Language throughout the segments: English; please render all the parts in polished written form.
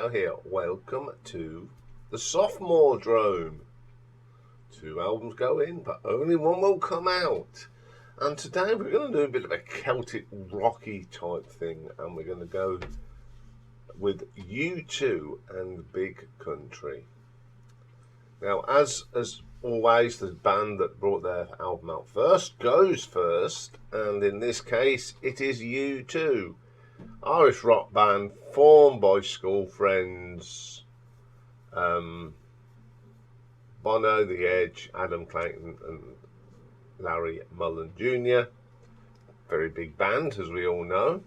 Joe here. Welcome to the Sophomore Drome. 2 albums go in, but only one will come out. And today we're going to do a bit of a Celtic rocky type thing, and we're going to go with U2 and Big Country. Now, as always, the band that brought their album out first goes first, and in this case, it is U2. Irish rock band formed by school friends Bono, The Edge, Adam Clayton and Larry Mullen Jr. Very big band, as we all know.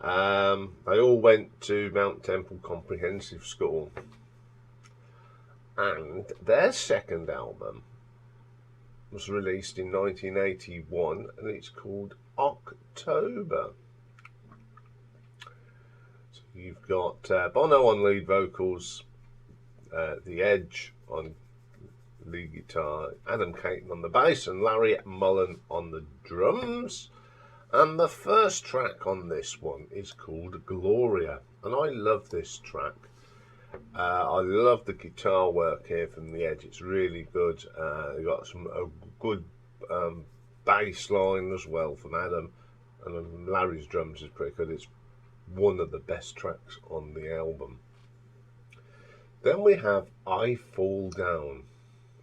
They all went to Mount Temple Comprehensive School, and their second album was released in 1981 and it's called October. So you've got Bono on lead vocals, The Edge on lead guitar, Adam Clayton on the bass and Larry Mullen on the drums. And the first track on this one is called Gloria, and I love this track. I love the guitar work here from The Edge. It's really good. They got a good bass line as well from Adam, and Larry's drums is pretty good. It's one of the best tracks on the album. Then we have I Fall Down.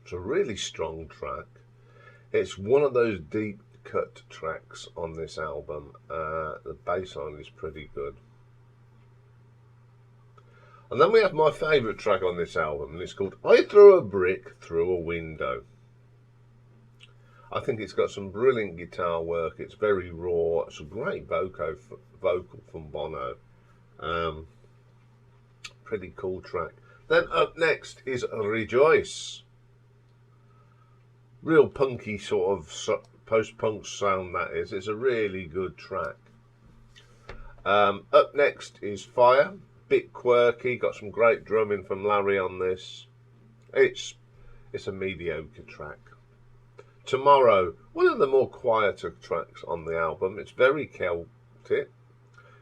It's a really strong track. It's one of those deep cut tracks on this album. The bass line is pretty good. And then we have my favourite track on this album, and it's called I Threw a Brick Through a Window. I think it's got some brilliant guitar work. It's very raw. It's a great vocal from Bono. Pretty cool track. Then up next is Rejoice. Real punky sort of post-punk sound that is. It's a really good track. Up next is Fire. Bit quirky, got some great drumming from Larry on this. It's a mediocre track. Tomorrow, one of the more quieter tracks on the album. It's very Celtic.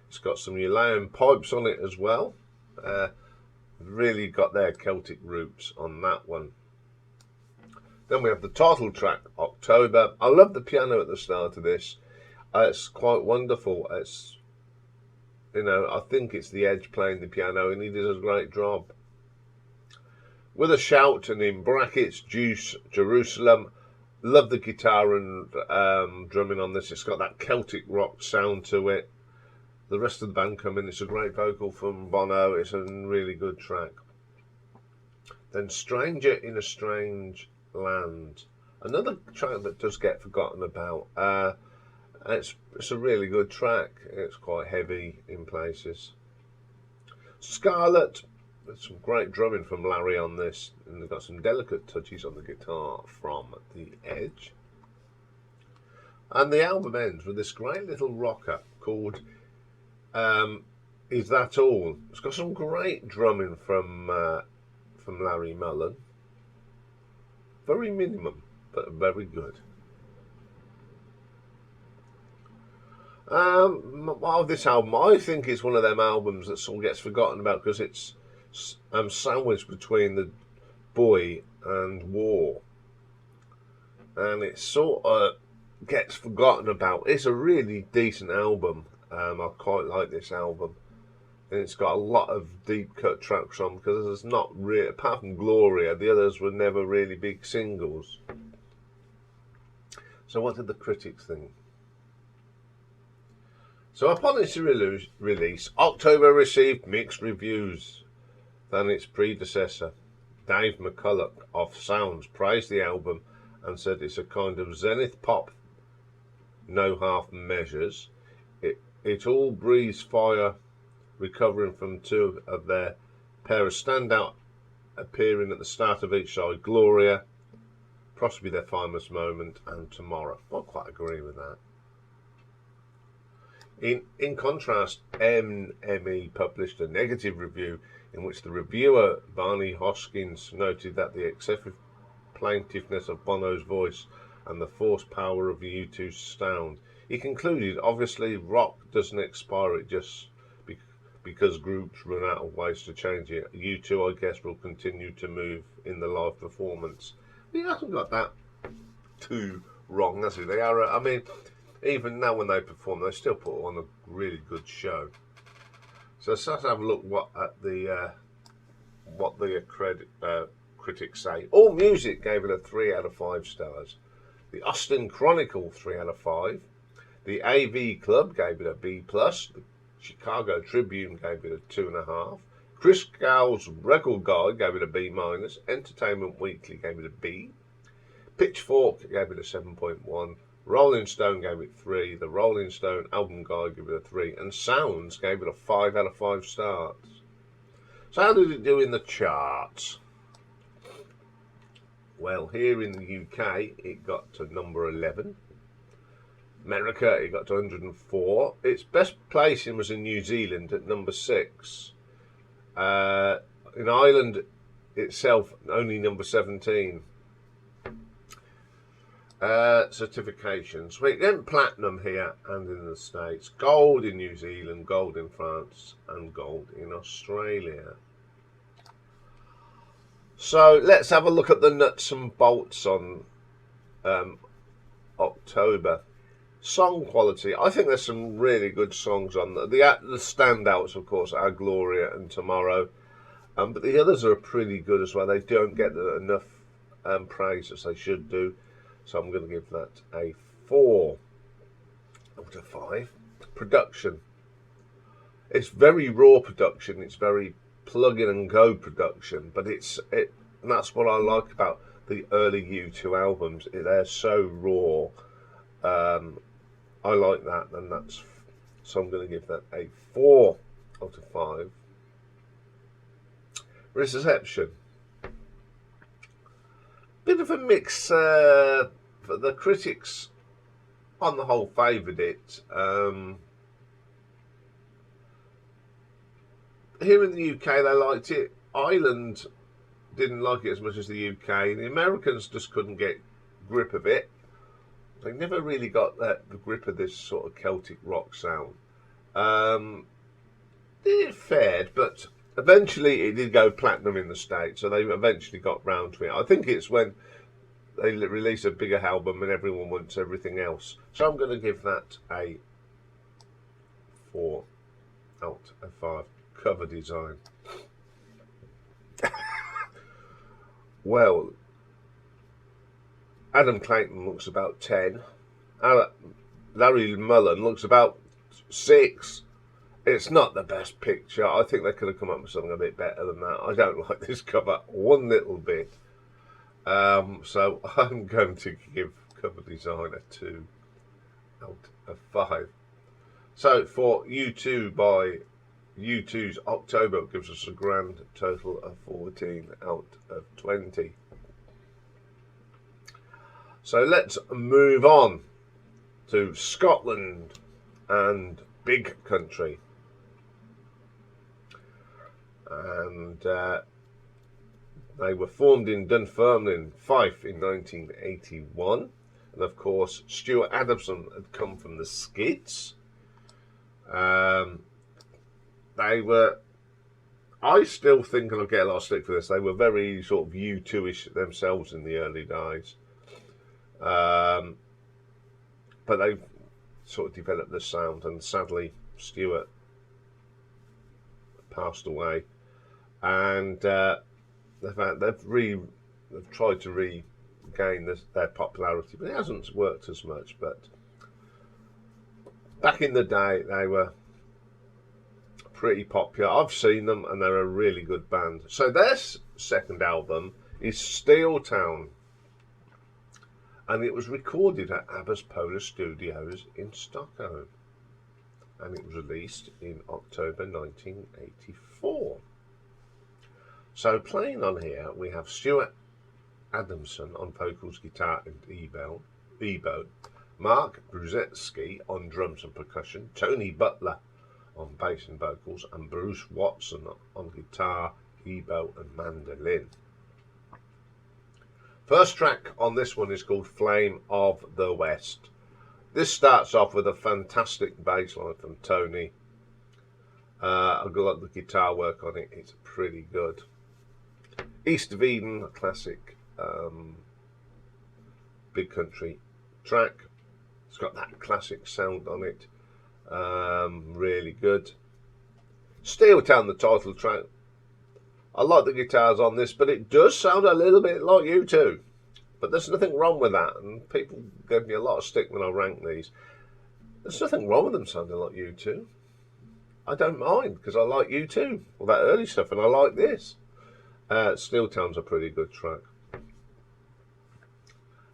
It's got some Ulayan pipes on it as well. Really got their Celtic roots on that one. Then we have the title track, October. I love the piano at the start of this. It's quite wonderful. It's, you know, I think it's The Edge playing the piano, and he does a great job. With a shout, and in brackets, Juice, Jerusalem. Love the guitar and drumming on this. It's got that Celtic rock sound to it. The rest of the band come in. It's a great vocal from Bono. It's a really good track. Then Stranger in a Strange Land. Another track that does get forgotten about. It's a really good track. It's quite heavy in places. Scarlet, there's some great drumming from Larry on this, and they've got some delicate touches on the guitar from The Edge. And the album ends with this great little rocker called Is That All? It's got some great drumming from Larry Mullen. Very minimum, but very good. Well, this album, I think it's one of them albums that sort of gets forgotten about because it's sandwiched between The Boy and War, and it sort of gets forgotten about. It's a really decent album. I quite like this album, and it's got a lot of deep cut tracks on because there's not really, apart from Gloria, the others were never really big singles. So what did the critics think? So upon its release, October received mixed reviews than its predecessor. Dave McCulloch of Sounds praised the album and said it's a kind of zenith pop, no half measures. It all breathes fire, recovering from two of their pair of standout appearing at the start of each side, Gloria, possibly their finest moment, and Tomorrow. I quite agree with that. In contrast, NME published a negative review in which the reviewer, Barney Hoskins, noted that the excessive plaintiveness of Bono's voice and the force power of the U2 sound. He concluded, obviously, rock doesn't expire, it just because groups run out of ways to change it. U2, I guess, will continue to move in the live performance. He hasn't got that too wrong, has he? They are, I mean, even now when they perform, they still put on a really good show. So let's have a look what the critics say. All Music gave it a 3 out of 5 stars. The Austin Chronicle 3 out of 5. The AV Club gave it a B+. The Chicago Tribune gave it a 2.5. Chris Gow's Record Guide gave it a B-. Entertainment Weekly gave it a B. Pitchfork gave it a 7.1. Rolling Stone gave it 3. The Rolling Stone Album Guide gave it a 3. And Sounds gave it a 5 out of 5 stars. So how did it do in the charts? Well, here in the UK, it got to number 11. America, it got to 104. Its best placing was in New Zealand at number 6. In Ireland itself, only number 17. Certifications. We went platinum here and in the States. Gold in New Zealand, gold in France, and gold in Australia. So let's have a look at the nuts and bolts on October. Song quality. I think there's some really good songs on there. The standouts, of course, are Gloria and Tomorrow. But the others are pretty good as well. They don't get enough praise as they should do. So I'm going to give that a 4 out of 5. Production. It's very raw production. It's very plug in and go production. But and that's what I like about the early U2 albums. They're so raw. I like that, and so I'm going to give that a 4 out of 5. Reception. Bit of a mix. The critics, on the whole, favoured it. Here in the UK, they liked it. Ireland didn't like it as much as the UK. The Americans just couldn't get grip of it. They never really got the grip of this sort of Celtic rock sound. It fared, but eventually it did go platinum in the States, so they eventually got round to it. I think it's when they release a bigger album and everyone wants everything else. So I'm going to give that a 4 out of 5. Cover design. Well, Adam Clayton looks about 10. Larry Mullen looks about 6. It's not the best picture. I think they could have come up with something a bit better than that. I don't like this cover one little bit. So I'm going to give cover design a 2 out of 5. So for U2 by U2's October, it gives us a grand total of 14 out of 20. So let's move on to Scotland and Big Country. And they were formed in Dunfermline, Fife in 1981. And of course, Stuart Adamson had come from the Skids. They were, I still think, and I'll get a lot of stick for this, they were very sort of U2-ish themselves in the early days. But they sort of developed the sound, and sadly Stuart passed away, and they've tried to regain their popularity, but it hasn't worked as much. But back in the day, they were pretty popular. I've seen them, and they're a really good band. So their second album is Steel Town, and it was recorded at ABBA's Polar Studios in Stockholm, and it was released in October 1984. So playing on here, we have Stuart Adamson on vocals, guitar and e-bow, Mark Brzezinski on drums and percussion, Tony Butler on bass and vocals, and Bruce Watson on guitar, e-bow and mandolin. First track on this one is called Flame of the West. This starts off with a fantastic bass line from Tony. I like the guitar work on it. It's pretty good. East of Eden, a classic big country track. It's got that classic sound on it. Really good. Steel Town, the title track. I like the guitars on this, but it does sound a little bit like U2. But there's nothing wrong with that, and people gave me a lot of stick when I ranked these. There's nothing wrong with them sounding like U2. I don't mind, because I like U2, all that early stuff, and I like this. Steel Town's a pretty good track.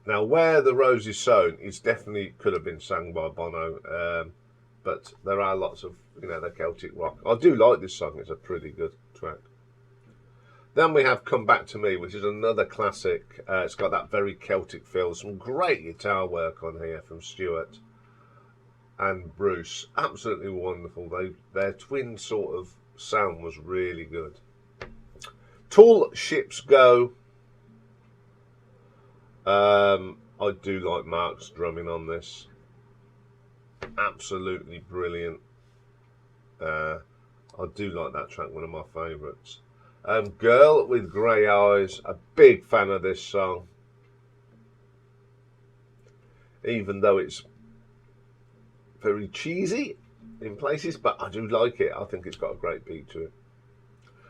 Now, Where the Rose is Sown is definitely could have been sung by Bono, but there are lots of, the Celtic rock. I do like this song, it's a pretty good track. Then we have Come Back to Me, which is another classic. It's got that very Celtic feel. Some great guitar work on here from Stuart and Bruce. Absolutely wonderful. Their twin sort of sound was really good. Tall Ships Go. I do like Mark's drumming on this. Absolutely brilliant. I do like that track, one of my favourites. Girl with Grey Eyes, a big fan of this song. Even though it's very cheesy in places, but I do like it. I think it's got a great beat to it.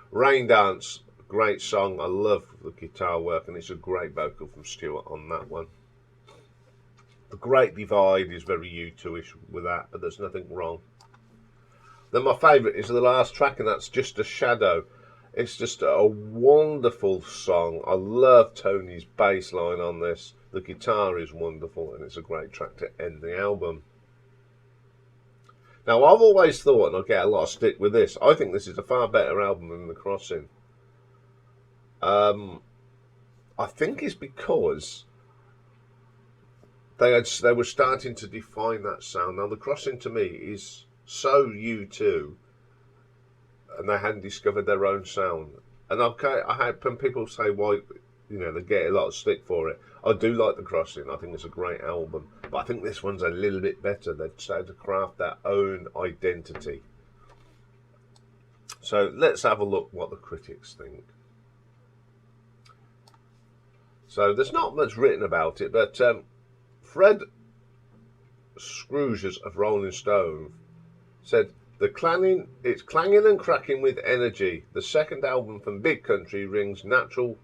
Rain Dance, great song. I love the guitar work, and it's a great vocal from Stuart on that one. The Great Divide is very U2-ish with that, but there's nothing wrong. Then my favourite is the last track, and that's Just a Shadow. It's just a wonderful song. I love Tony's bass line on this. The guitar is wonderful, and it's a great track to end the album. Now, I've always thought, and I get a lot of stick with this, I think this is a far better album than The Crossing. I think it's because they were starting to define that sound. Now, The Crossing to me is so U2, and they hadn't discovered their own sound. And when people say why, they get a lot of stick for it. I do like The Crossing. I think it's a great album, but I think this one's a little bit better. They've started to craft their own identity. So let's have a look what the critics think. So there's not much written about it, but Fred Scrooges of Rolling Stone said, it's clanging and cracking with energy. The second album from Big Country rings natural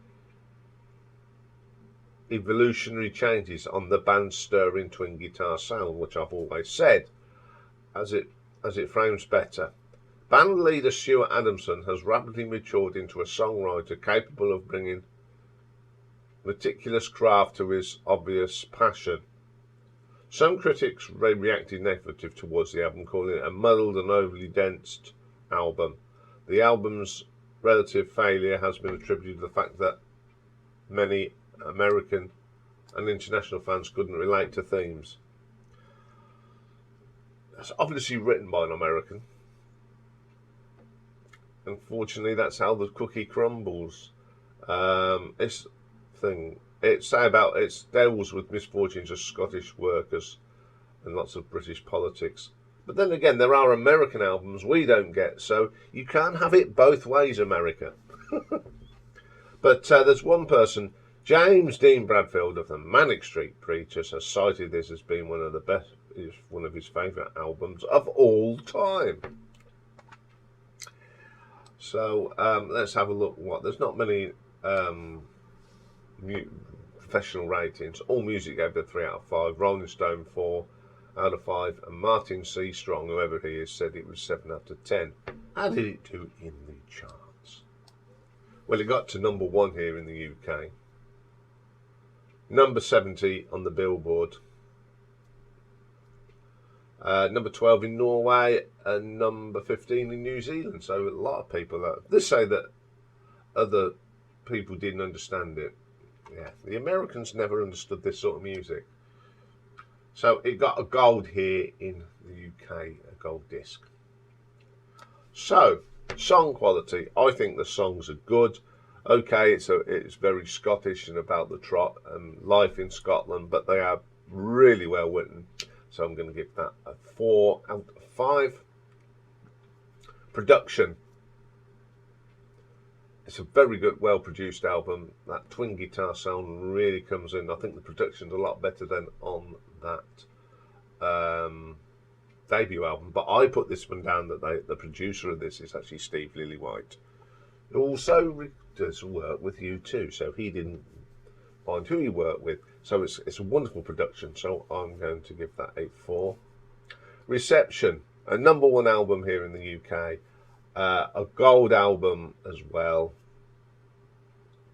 evolutionary changes on the band's stirring twin guitar sound, which I've always said, as it frames better. Band leader Stuart Adamson has rapidly matured into a songwriter capable of bringing meticulous craft to his obvious passion. Some critics reacted negatively towards the album, calling it a muddled and overly dense album. The album's relative failure has been attributed to the fact that many American and international fans couldn't relate to themes. That's obviously written by an American. Unfortunately, that's how the cookie crumbles. It deals with misfortunes of Scottish workers and lots of British politics. But then again, there are American albums we don't get, so you can't have it both ways, America. But there's one person, James Dean Bradfield of the Manic Street Preachers, has cited this as being one of his favourite albums of all time. So let's have a look. There's not many professional ratings. All Music gave it a 3 out of 5. Rolling Stone 4 out of 5, and Martin C. Strong, whoever he is, said it was 7 out of 10. How did it do in the charts? Well, it got to number 1 here in the UK, number 70 on the Billboard, number 12 in Norway, and number 15 in New Zealand. So a lot of people they say that other people didn't understand it. Yeah, the Americans never understood this sort of music. So it got a gold here in the UK, a gold disc. So song quality, I think the songs are good. Okay, it's very Scottish and about the trot and life in Scotland, but they are really well written. So I'm going to give that a 4 out of 5. Production. It's a very good, well-produced album. That twin guitar sound really comes in. I think the production's a lot better than on that debut album. But I put this one down that the producer of this is actually Steve Lillywhite. Who also does work with U2, so he didn't mind who he worked with. So it's a wonderful production. So I'm going to give that a 4. Reception, a #1 album here in the UK. A gold album as well.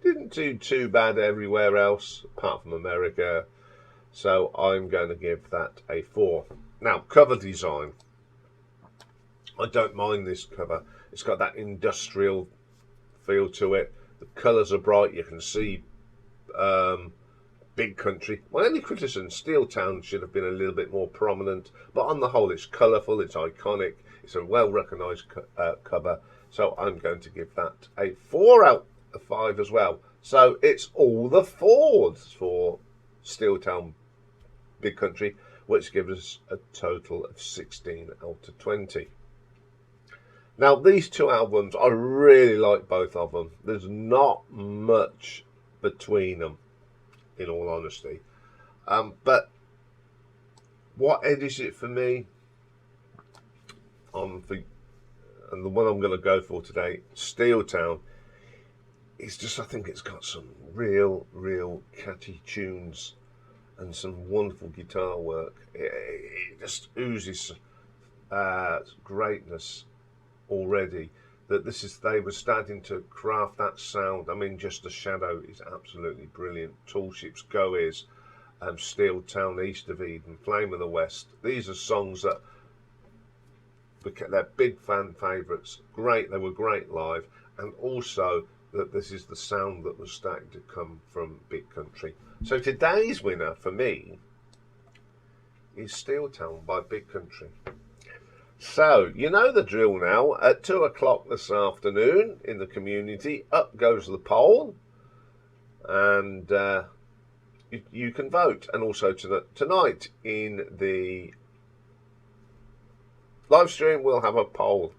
Didn't do too bad everywhere else, apart from America. So I'm going to give that a 4. Now, cover design. I don't mind this cover. It's got that industrial feel to it. The colours are bright. You can see Big Country. My only criticism, Steel Town should have been a little bit more prominent. But on the whole, it's colourful. It's iconic. It's a well-recognised cover, so I'm going to give that a 4 out of 5 as well. So it's all the 4s for Steel Town Big Country, which gives us a total of 16 out of 20. Now, these two albums, I really like both of them. There's not much between them, in all honesty. But what edges it for me? And the one I'm going to go for today, Steel Town, it's just, I think it's got some real catchy tunes and some wonderful guitar work. It just oozes greatness already. That they were starting to craft that sound. I mean, Just a Shadow is absolutely brilliant. Tall Ships Go Is, Steel Town, East of Eden, Flame of the West. These are songs that they're big fan favourites. Great, they were great live, and also that this is the sound that was starting to come from Big Country. So today's winner for me is Steel Town by Big Country. So you know the drill now. At 2 o'clock this afternoon in the community, up goes the poll, and you can vote. And also tonight in the live stream, we'll have a poll,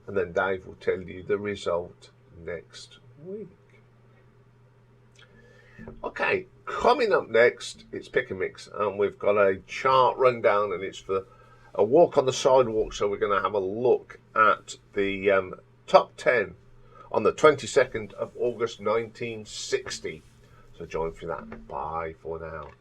and then Dave will tell you the result next week. Okay, coming up next, it's Pick and Mix, and we've got a chart rundown, and it's for a walk on the sidewalk. So we're going to have a look at the top 10 on the 22nd of August 1960. So join for that. Bye for now.